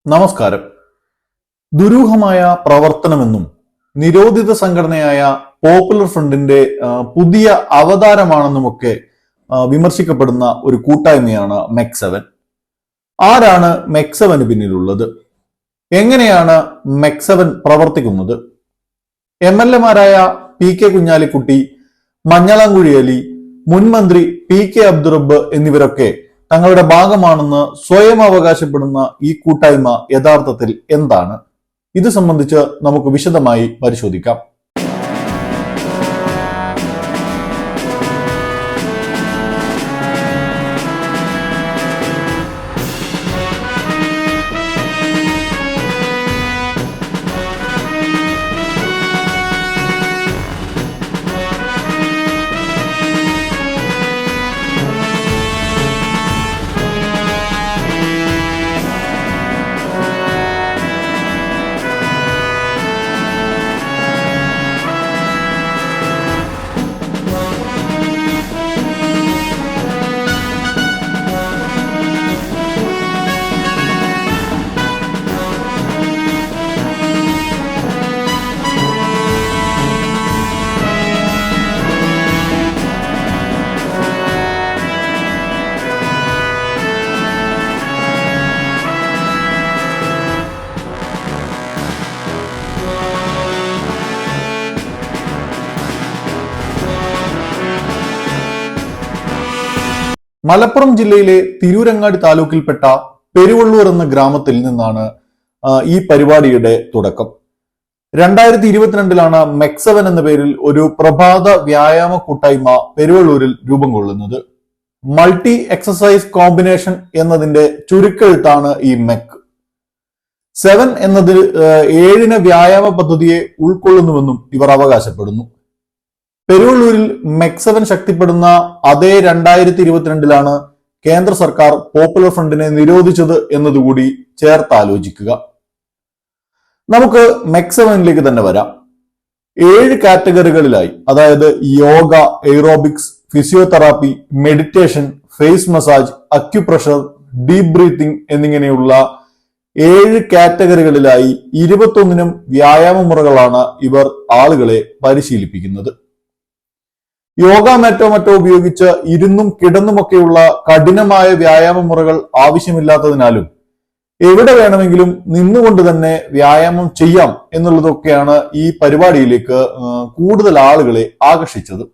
നമസ്കാരം. ദുരൂഹമായ പ്രവർത്തനമെന്നും നിരോധിത സംഘടനയായ പോപ്പുലർ ഫ്രണ്ടിന്റെ പുതിയ അവതാരമാണെന്നുമൊക്കെ വിമർശിക്കപ്പെടുന്ന ഒരു കൂട്ടായ്മയാണ് മെക്7. ആരാണ് മെക്7 പിന്നിലുള്ളത്? എങ്ങനെയാണ് മെക്7 പ്രവർത്തിക്കുന്നത്? MLA മാരായ PK കുഞ്ഞാലിക്കുട്ടി, മഞ്ഞളാംകുഴി അലി, മുൻ മന്ത്രി PK അബ്ദുറബ്ബ് എന്നിവരൊക്കെ തങ്ങളുടെ ഭാഗമാണെന്ന് സ്വയം അവകാശപ്പെടുന്ന ഈ കൂട്ടായ്മ യഥാർത്ഥത്തിൽ എന്താണ്? ഇത് സംബന്ധിച്ച് നമുക്ക് വിശദമായി പരിശോധിക്കാം. മലപ്പുറം ജില്ലയിലെ തിരൂരങ്ങാടി താലൂക്കിൽപ്പെട്ട പെരുവള്ളൂർ എന്ന ഗ്രാമത്തിൽ നിന്നാണ് ഈ പരിപാടിയുടെ തുടക്കം. 2022 മെക്7 എന്ന പേരിൽ ഒരു പ്രഭാത വ്യായാമ കൂട്ടായ്മ പെരുവള്ളൂരിൽ രൂപം കൊള്ളുന്നത്. മൾട്ടി എക്സസൈസ് കോമ്പിനേഷൻ എന്നതിന്റെ ചുരുക്കെഴുത്താണ് ഈ മെക്7 എന്നത് 7 വ്യായാമ പദ്ധതിയെ ഉൾക്കൊള്ളുന്നുവെന്നും ഇവർ അവകാശപ്പെടുന്നു. പെരുവള്ളൂരിൽ മെക്7 ശക്തിപ്പെടുന്ന അതേ 2022 കേന്ദ്ര സർക്കാർ പോപ്പുലർ ഫ്രണ്ടിനെ നിരോധിച്ചത് എന്നതുകൂടി ചേർത്താലോചിക്കുക. നമുക്ക് മെക്7ലേക്ക് തന്നെ വരാം. 7 കാറ്റഗറികളിലായി, അതായത് yoga, aerobics, physiotherapy, meditation, face massage, acupressure, deep breathing എന്നിങ്ങനെയുള്ള 7 കാറ്റഗറികളിലായി 21 വ്യായാമ മുറകളാണ് ഇവർ ആളുകളെ പരിശീലിപ്പിക്കുന്നത്. യോഗ മാറ്റോ മറ്റോ ഉപയോഗിച്ച് ഇരുന്നും കിടന്നുമൊക്കെയുള്ള കഠിനമായ വ്യായാമ മുറകൾ ആവശ്യമില്ലാത്തതിനാലും എവിടെ വേണമെങ്കിലും നിന്നുകൊണ്ട് തന്നെ വ്യായാമം ചെയ്യാം എന്നുള്ളതൊക്കെയാണ് ഈ പരിപാടിയിലേക്ക് കൂടുതൽ ആളുകളെ ആകർഷിച്ചത്.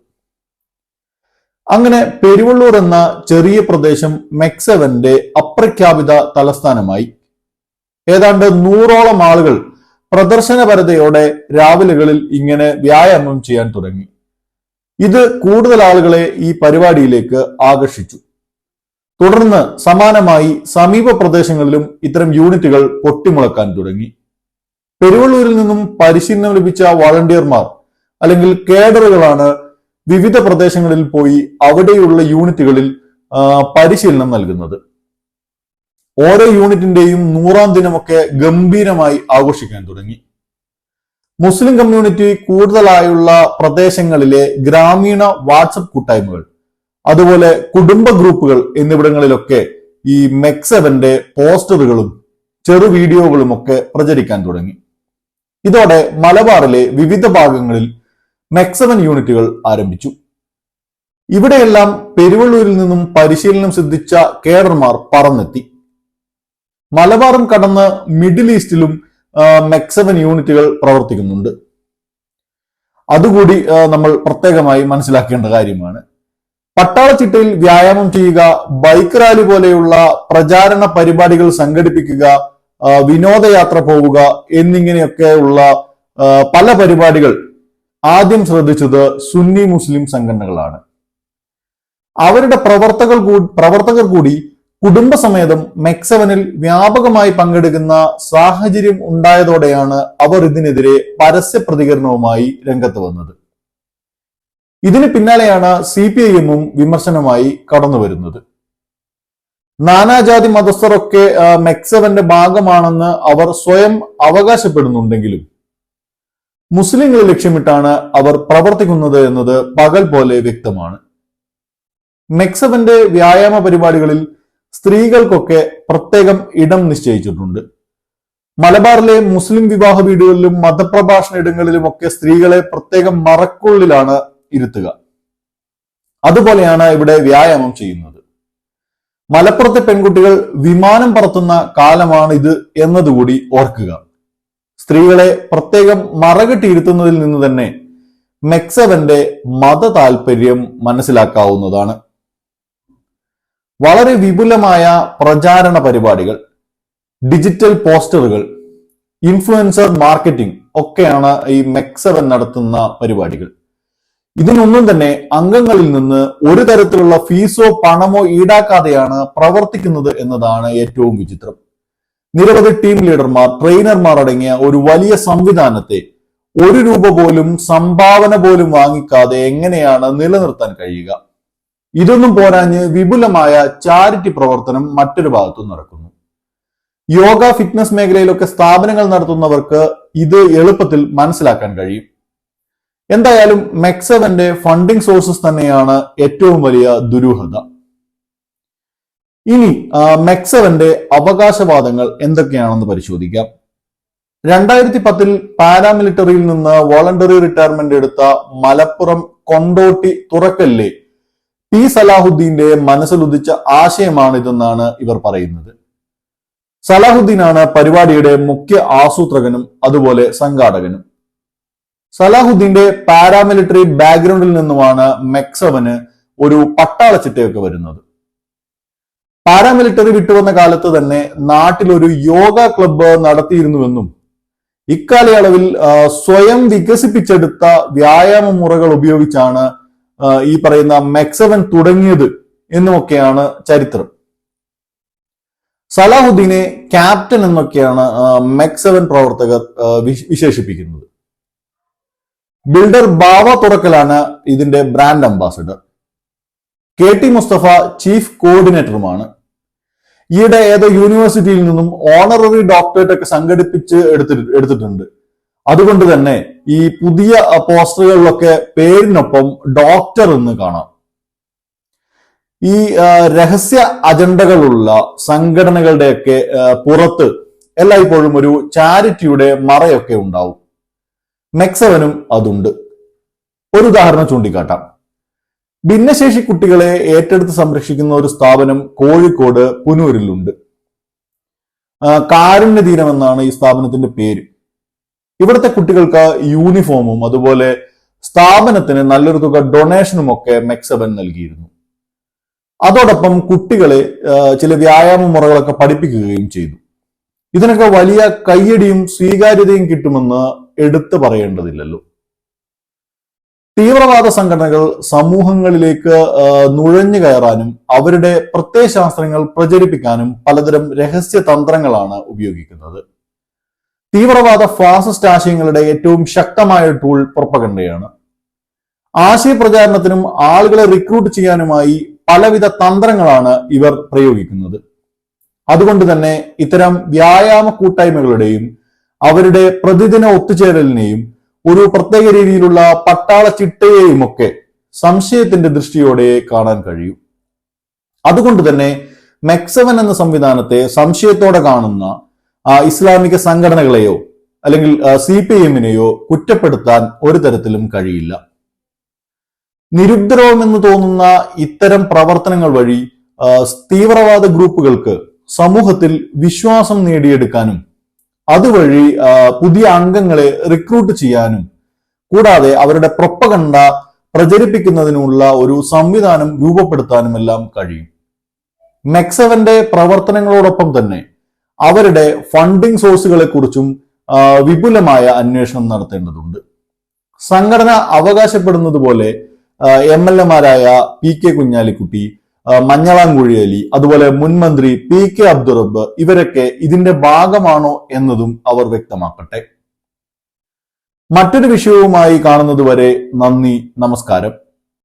അങ്ങനെ പെരുവള്ളൂർ എന്ന ചെറിയ പ്രദേശം മെക്7ന്റെ അപ്രഖ്യാപിത തലസ്ഥാനമായി. ഏതാണ്ട് 100ഓളം ആളുകൾ പ്രദർശനപരതയോടെ രാവിലെകളിൽ ഇങ്ങനെ വ്യായാമം ചെയ്യാൻ തുടങ്ങി. ഇത് കൂടുതൽ ആളുകളെ ഈ പരിപാടിയിലേക്ക് ആകർഷിച്ചു. തുടർന്ന് സമാനമായി സമീപ പ്രദേശങ്ങളിലും ഇത്തരം യൂണിറ്റുകൾ പൊട്ടിമുളക്കാൻ തുടങ്ങി. പെരുവള്ളൂരിൽ നിന്നും പരിശീലനം ലഭിച്ച വളണ്ടിയർമാർ അല്ലെങ്കിൽ കേഡറുകളാണ് വിവിധ പ്രദേശങ്ങളിൽ പോയി അവിടെയുള്ള യൂണിറ്റുകളിൽ പരിശീലനം നൽകുന്നത്. ഓരോ യൂണിറ്റിന്റെയും 100ാം ദിനമൊക്കെ ഗംഭീരമായി ആഘോഷിക്കാൻ തുടങ്ങി. മുസ്ലിം കമ്മ്യൂണിറ്റി കൂടുതലായുള്ള പ്രദേശങ്ങളിലെ ഗ്രാമീണ വാട്സപ്പ് കൂട്ടായ്മകൾ, അതുപോലെ കുടുംബ ഗ്രൂപ്പുകൾ എന്നിവിടങ്ങളിലൊക്കെ ഈ മെക്7ന്റെ പോസ്റ്ററുകളും ചെറു വീഡിയോകളും ഒക്കെ പ്രചരിക്കാൻ തുടങ്ങി. ഇതോടെ മലബാറിലെ വിവിധ ഭാഗങ്ങളിൽ മെക്7 യൂണിറ്റുകൾ ആരംഭിച്ചു. ഇവിടെയെല്ലാം പെരുവള്ളൂരിൽ നിന്നും പരിശീലനം സിദ്ധിച്ച കേഡർമാർ പറന്നെത്തി. മലബാറും കടന്ന് മിഡിൽ ഈസ്റ്റിലും മെക്7 യൂണിറ്റുകൾ പ്രവർത്തിക്കുന്നുണ്ട്. അതുകൂടി നമ്മൾ പ്രത്യേകമായി മനസ്സിലാക്കേണ്ട കാര്യമാണ്. പട്ടാളച്ചിട്ടയിൽ വ്യായാമം ചെയ്യുക, ബൈക്ക് റാലി പോലെയുള്ള പ്രചാരണ പരിപാടികൾ സംഘടിപ്പിക്കുക, വിനോദയാത്ര പോവുക എന്നിങ്ങനെയൊക്കെ ഉള്ള പല പരിപാടികൾ ആദ്യം ശ്രദ്ധിച്ചത് സുന്നി മുസ്ലിം സംഘടനകളാണ്. അവരുടെ പ്രവർത്തകർ കൂടി കുടുംബസമേതം മെക്7ൽ വ്യാപകമായി പങ്കെടുക്കുന്ന സാഹചര്യം ഉണ്ടായതോടെയാണ് അവർ ഇതിനെതിരെ പരസ്യ പ്രതികരണവുമായി രംഗത്ത് വന്നത്. ഇതിന് പിന്നാലെയാണ് CPIM വിമർശനമായി കടന്നു വരുന്നത്. നാനാജാതി മതസ്ഥരൊക്കെ മെക്7ന്റെ ഭാഗമാണെന്ന് അവർ സ്വയം അവകാശപ്പെടുന്നുണ്ടെങ്കിലും മുസ്ലിങ്ങളെ ലക്ഷ്യമിട്ടാണ് അവർ പ്രവർത്തിക്കുന്നത് എന്നത് പകൽ പോലെ വ്യക്തമാണ്. മെക്7ന്റെ വ്യായാമ പരിപാടികളിൽ സ്ത്രീകൾക്കൊക്കെ പ്രത്യേകം ഇടം നിശ്ചയിച്ചിട്ടുണ്ട്. മലബാറിലെ മുസ്ലിം വിവാഹ വീടുകളിലും മതപ്രഭാഷണ ഇടങ്ങളിലുമൊക്കെ സ്ത്രീകളെ പ്രത്യേകം മറക്കുള്ളിലാണ് ഇരുത്തുക. അതുപോലെയാണ് ഇവിടെ വ്യായാമം ചെയ്യുന്നത്. മലപ്പുറത്തെ പെൺകുട്ടികൾ വിമാനം പറത്തുന്ന കാലമാണ് ഇത് എന്നതുകൂടി ഓർക്കുക. സ്ത്രീകളെ പ്രത്യേകം മറകെട്ടിയിരുത്തുന്നതിൽ നിന്ന് തന്നെ മെക്സവന്റെ മത താല്പര്യം മനസ്സിലാക്കാവുന്നതാണ്. വളരെ വിപുലമായ പ്രചാരണ പരിപാടികൾ, ഡിജിറ്റൽ പോസ്റ്ററുകൾ, ഇൻഫ്ലുവൻസർ മാർക്കറ്റിംഗ് ഒക്കെയാണ് ഈ മെക്സവൻ നടത്തുന്ന പരിപാടികൾ. ഇതിനൊന്നും തന്നെ അംഗങ്ങളിൽ നിന്ന് ഒരു തരത്തിലുള്ള ഫീസോ പണമോ ഈടാക്കാതെയാണ് പ്രവർത്തിക്കുന്നത് എന്നതാണ് ഏറ്റവും വിചിത്രം. നിരവധി ടീം ലീഡർമാർ, ട്രെയിനർമാർ അടങ്ങിയ ഒരു വലിയ സംവിധാനത്തെ ₹1 പോലും സംഭാവന പോലും വാങ്ങിക്കാതെ എങ്ങനെയാണ് നിലനിർത്താൻ കഴിയുക? ഇതൊന്നും പോരാഞ്ഞ് വിപുലമായ ചാരിറ്റി പ്രവർത്തനം മറ്റൊരു ഭാഗത്തും നടക്കുന്നു. യോഗ, ഫിറ്റ്നസ് മേഖലയിലൊക്കെ സ്ഥാപനങ്ങൾ നടത്തുന്നവർക്ക് ഇത് എളുപ്പത്തിൽ മനസ്സിലാക്കാൻ കഴിയും. എന്തായാലും മെക്സവന്റെ ഫണ്ടിംഗ് സോഴ്സസ് തന്നെയാണ് ഏറ്റവും വലിയ ദുരൂഹത. ഇനി മെക്സവന്റെ അവകാശവാദങ്ങൾ എന്തൊക്കെയാണെന്ന് പരിശോധിക്കാം. 2010 പാരാമിലിറ്ററിയിൽ നിന്ന് വോളണ്ടറി റിട്ടയർമെന്റ് എടുത്ത മലപ്പുറം കൊണ്ടോട്ടി തുറക്കലിലെ പി സലാഹുദ്ദീന്റെ മനസ്സിലുദിച്ച ആശയമാണിതെന്നാണ് ഇവർ പറയുന്നത്. സലാഹുദ്ദീനാണ് പരിപാടിയുടെ മുഖ്യ ആസൂത്രകനും അതുപോലെ സംഘാടകനും. സലാഹുദ്ദീന്റെ പാരാമിലിറ്ററി ബാക്ക്ഗ്രൗണ്ടിൽ നിന്നുമാണ് മെക്സവന് ഒരു പട്ടാള ചിട്ടയൊക്കെ വരുന്നത്. പാരാമിലിറ്ററി വിട്ടുവന്ന കാലത്ത് തന്നെ നാട്ടിലൊരു യോഗ ക്ലബ്ബ് നടത്തിയിരുന്നുവെന്നും ഇക്കാലയളവിൽ സ്വയം വികസിപ്പിച്ചെടുത്ത വ്യായാമ മുറകൾ ഉപയോഗിച്ചാണ് ഈ പറയുന്ന മെക്സവൻ തുടങ്ങിയത് എന്നുമൊക്കെയാണ് ചരിത്രം. സലാഹുദ്ദീനെ ക്യാപ്റ്റൻ എന്നൊക്കെയാണ് മെക്സവൻ പ്രവർത്തകർ വിശേഷിപ്പിക്കുന്നത്. ബിൽഡർ ബാവ തുറക്കലാണ് ഇതിന്റെ brand ambassador. KT Musthafa chief കോർഡിനേറ്ററുമാണ്. ഈയിടെ ഏതോ യൂണിവേഴ്സിറ്റിയിൽ നിന്നും ഓണററി ഡോക്ടറേറ്റ് ഒക്കെ സംഘടിപ്പിച്ച് എടുത്തിട്ടുണ്ട്. അതുകൊണ്ട് തന്നെ ഈ പുതിയ പോസ്റ്ററുകളിലൊക്കെ പേരിനൊപ്പം ഡോക്ടർ എന്ന് കാണാം. ഈ രഹസ്യ അജണ്ടകളുള്ള സംഘടനകളുടെയൊക്കെ പുറത്ത് എല്ലായ്പ്പോഴും ഒരു ചാരിറ്റിയുടെ മറയൊക്കെ ഉണ്ടാവും. മെക്സവനും അതുണ്ട്. ഒരു ഉദാഹരണം ചൂണ്ടിക്കാട്ടാം. ഭിന്നശേഷി കുട്ടികളെ ഏറ്റെടുത്ത് സംരക്ഷിക്കുന്ന ഒരു സ്ഥാപനം കോഴിക്കോട് പുനൂരിലുണ്ട്. കാരുണ്യതീരം എന്നാണ് ഈ സ്ഥാപനത്തിന്റെ പേര്. ഇവിടുത്തെ കുട്ടികൾക്ക് യൂണിഫോമും അതുപോലെ സ്ഥാപനത്തിന് നല്ലൊരു തുക ഡൊണേഷനും ഒക്കെ മെക്സവൻ നൽകിയിരുന്നു. അതോടൊപ്പം കുട്ടികളെ ചില വ്യായാമ മുറകളൊക്കെ പഠിപ്പിക്കുകയും ചെയ്തു. ഇതിനൊക്കെ വലിയ കയ്യടിയും സ്വീകാര്യതയും കിട്ടുമെന്ന് എടുത്തു പറയേണ്ടതില്ലല്ലോ. തീവ്രവാദ സംഘടനകൾ സമൂഹങ്ങളിലേക്ക് നുഴഞ്ഞു കയറാനും അവരുടെ പ്രത്യയശാസ്ത്രങ്ങൾ പ്രചരിപ്പിക്കാനും പലതരം രഹസ്യ തന്ത്രങ്ങളാണ് ഉപയോഗിക്കുന്നത്. തീവ്രവാദ ഫാസിസ്റ്റ് ആശയങ്ങളുടെ ഏറ്റവും ശക്തമായ ടൂൾ പ്രൊപ്പഗണ്ടയാണ്. ആശയപ്രചാരണത്തിനും ആളുകളെ റിക്രൂട്ട് ചെയ്യാനുമായി പലവിധ തന്ത്രങ്ങളാണ് ഇവർ പ്രയോഗിക്കുന്നത്. അതുകൊണ്ട് തന്നെ ഇത്തരം വ്യായാമ കൂട്ടായ്മകളുടെയും അവരുടെ പ്രതിദിന ഒത്തുചേരലിനെയും ഒരു പ്രത്യേക രീതിയിലുള്ള പട്ടാള ചിട്ടയെയും ഒക്കെ സംശയത്തിന്റെ ദൃഷ്ടിയോടെ കാണാൻ കഴിയും. അതുകൊണ്ട് തന്നെ മെക്സവൻ എന്ന സംവിധാനത്തെ സംശയത്തോടെ കാണുന്ന ഇസ്ലാമിക സംഘടനകളെയോ അല്ലെങ്കിൽ CPM-നെയോ കുറ്റപ്പെടുത്താൻ ഒരു തരത്തിലും കഴിയില്ല. നിരുപദ്രവമെന്ന് തോന്നുന്ന ഇത്തരം പ്രവർത്തനങ്ങൾ വഴി തീവ്രവാദ ഗ്രൂപ്പുകൾക്ക് സമൂഹത്തിൽ വിശ്വാസം നേടിയെടുക്കാനും അതുവഴി പുതിയ അംഗങ്ങളെ റിക്രൂട്ട് ചെയ്യാനും കൂടാതെ അവരുടെ പ്രൊപ്പഗണ്ട പ്രചരിപ്പിക്കുന്നതിനുള്ള ഒരു സംവിധാനം രൂപപ്പെടുത്താനുമെല്ലാം കഴിയും. മെക്സവന്റെ പ്രവർത്തനങ്ങളോടൊപ്പം തന്നെ അവരുടെ ഫണ്ടിംഗ് സോഴ്സുകളെ കുറിച്ചും വിപുലമായ അന്വേഷണം നടത്തേണ്ടതുണ്ട്. സംഘടന അവകാശപ്പെടുന്നത് പോലെ MLA-മാരായ PK കുഞ്ഞാലിക്കുട്ടി, മഞ്ഞളാംകുഴി അലി, അതുപോലെ മുൻ മന്ത്രി PK അബ്ദുറബ്ബ് ഇവരൊക്കെ ഇതിന്റെ ഭാഗമാണോ എന്നതും അവർ വ്യക്തമാക്കട്ടെ. മറ്റൊരു വിഷയവുമായി കാണുന്നത് വരെ നന്ദി, നമസ്കാരം.